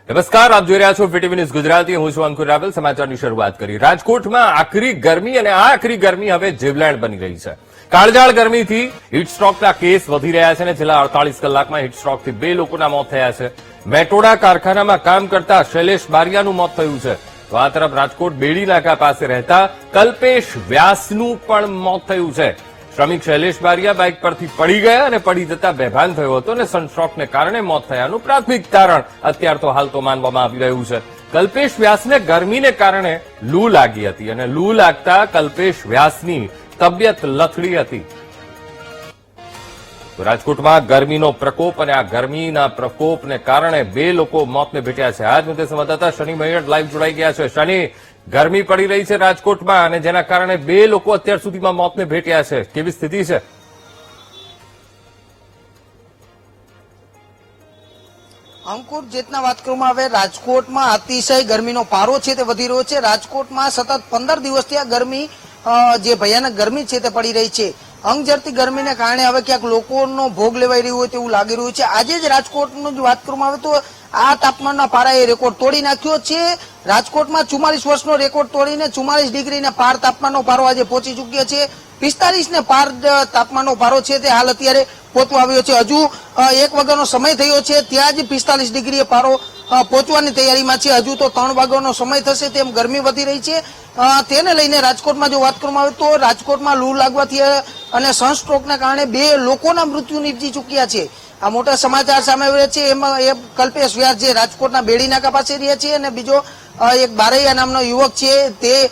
નમસ્કાર, આપ જોઈ રહ્યા છો વીટીવી ન્યૂઝ ગુજરાતી. હું છું અંકુર રાવલ. સમાચારની શરૂઆત કરી. રાજકોટમાં આકરી ગરમી અને આ આકરી ગરમી હવે જીવલેણ બની રહી છે. કાળઝાળ ગરમીથી હીટસ્ટ્રોકના કેસ વધી રહ્યા છે અને છેલ્લા 48 કલાકમાં હીટસ્ટ્રોકથી 2 લોકોના મોત થયા છે. મેટોડા કારખાનામાં કામ કરતા શૈલેષ બારિયાનું મોત થયું છે. તો આ તરફ રાજકોટ બેડી નાકા પાસે રહેતા કલ્પેશ વ્યાસનું પણ મોત થયું છે. શ્રમિક શૈલેષ બારિયા બાઇક પરથી પડી ગયા અને પડી જતા બેભાન થયો હતો અને સનસ્ટ્રોકને કારણે મોત થયાનું પ્રાથમિક તારણ અત્યાર તો હાલ તો માનવામાં આવી રહ્યું છે. કલ્પેશ વ્યાસને ગરમીને કારણે લૂ લાગી હતી અને લૂ લાગતા કલ્પેશ વ્યાસની તબિયત લથડી હતી. રાજકોટમાં ગરમીનો પ્રકોપ અને આ ગરમીના પ્રકોપને કારણે 2 લોકો મોતને ભેટ્યા છે. આજ મુદ્દે સંવાદદાતા શનિ મૈયડ લાઈવ જોડાઈ ગયા છે. શનિ, ગરમી પડી રહી છે રાજકોટમાં અને જેના કારણે 2 લોકો અત્યાર સુધીમાં મોતને ભેટ્યા છે. કેવી સ્થિતિ છે? અંકુર, જેતના વાત કરવામાં આવે, રાજકોટમાં અતિશય ગરમીનો પારો છે તે વધી રહ્યો છે. રાજકોટમાં સતત 15 દિવસથી આ ગરમી જે ભયાનક ગરમી છે તે પડી રહી છે. અંગ ઝરતી ગરમીને કારણે હવે ક્યાંક લોકોનો ભોગ લેવાઈ રહ્યો હોય તેવું લાગી રહ્યું છે. આજે જ રાજકોટનું વાત કરવામાં આવે તો આ તાપમાનના પારાએ રેકોર્ડ તોડી નાખ્યો છે. રાજકોટમાં 44 વર્ષનો રેકોર્ડ તોડીને 44 ડિગ્રીને પાર તાપમાનનો પારો આજે પહોંચી ચૂક્યો છે. 45 ને પાર તાપમાનનો પારો છે તે હાલ અત્યારે પહોંચવા આવ્યો છે. હજુ 1 વાગ્યાનો સમય થયો છે, ત્યાં જ 45 ડિગ્રીએ પારો પહોંચવાની તૈયારીમાં છે. હજુ તો 3 વાગ્યાનો સમય થશે તેમ ગરમી વધી રહી છે. તેને લઈને રાજકોટમાં જો વાત કરવામાં આવે તો રાજકોટમાં લૂ લાગવાથી અને સનસ્ટ્રોકના કારણે 2 લોકોના મૃત્યુ નીપજી ચૂક્યા છે. આ મોટા સમાચાર સામે આવ્યા છે. એમાં એક કલ્પેશ વ્યાસ જે રાજકોટના બેડી નાકા પાસે રહે છે અને બીજો એક બારૈયા નામનો યુવક છે તે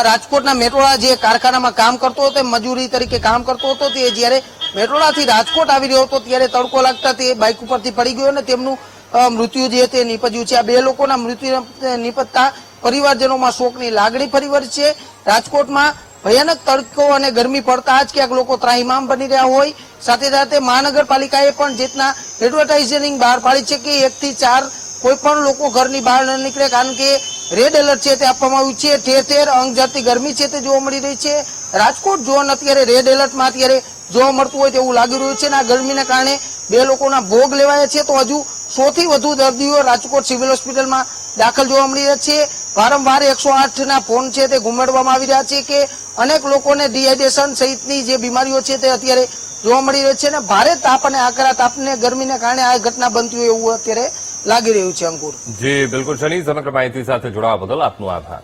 રાજકોટના મેટોડા જે કારખાનામાં કામ કરતો હતો, મજૂરી તરીકે કામ કરતો હતો. તે જ્યારે મેટોડાથી રાજકોટ આવી રહ્યો હતો ત્યારે તડકો લાગતા તે બાઇક ઉપરથી પડી ગયો અને તેમનું મૃત્યુ જે તે નીપજ્યું છે. આ 2 લોકોના મૃત્યુ નીપજતા પરિવારજનોમાં શોકની લાગણી ફરી વળી છે. રાજકોટમાં ભયાનક તડકો અને ગરમી પડતા જ ક્યાંક લોકો ત્રાહિમામ બની રહ્યા હોય. સાથે સાથે મહાનગરપાલિકાએ પણ જેટના એડવર્ટાઇઝિંગ બહાર પાડી છે કે 1 થી 4 કોઈ પણ લોકો ઘરની બહાર ન નીકળે, કારણ કે રેડ એલર્ટ છે તે આપવામાં આવ્યું છે. ઠેર ઠેર અંગ ઝરતી ગરમી છે તે જોવા મળી રહી છે. રાજકોટ ઝોન અત્યારે રેડ એલર્ટમાં અત્યારે જોવા મળતું હોય તેવું લાગી રહ્યું છે અને આ ગરમીના કારણે 2 લોકોના ભોગ લેવાયા છે. તો હજુ 100 થી વધુ દર્દીઓ રાજકોટ સિવિલ હોસ્પિટલમાં દાખલ જોવા મળી રહ્યા છે. વારંવાર 108 ના ફોન છે તે ઘુમાડવામાં આવી રહ્યા છે કે અનેક લોકોને ડિહાઇડ્રેશન સહિતની જે બીમારીઓ છે તે અત્યારે જોવા મળી રહી છે અને ભારે તાપ અને આકરા તાપને ગરમીને કારણે આ ઘટના બનતી હોય એવું અત્યારે લાગી રહ્યું છે. અંકુર જી બિલકુલ શનિ, સમગ્ર માહિતી સાથે જોડાવા બદલ આપનો આભાર.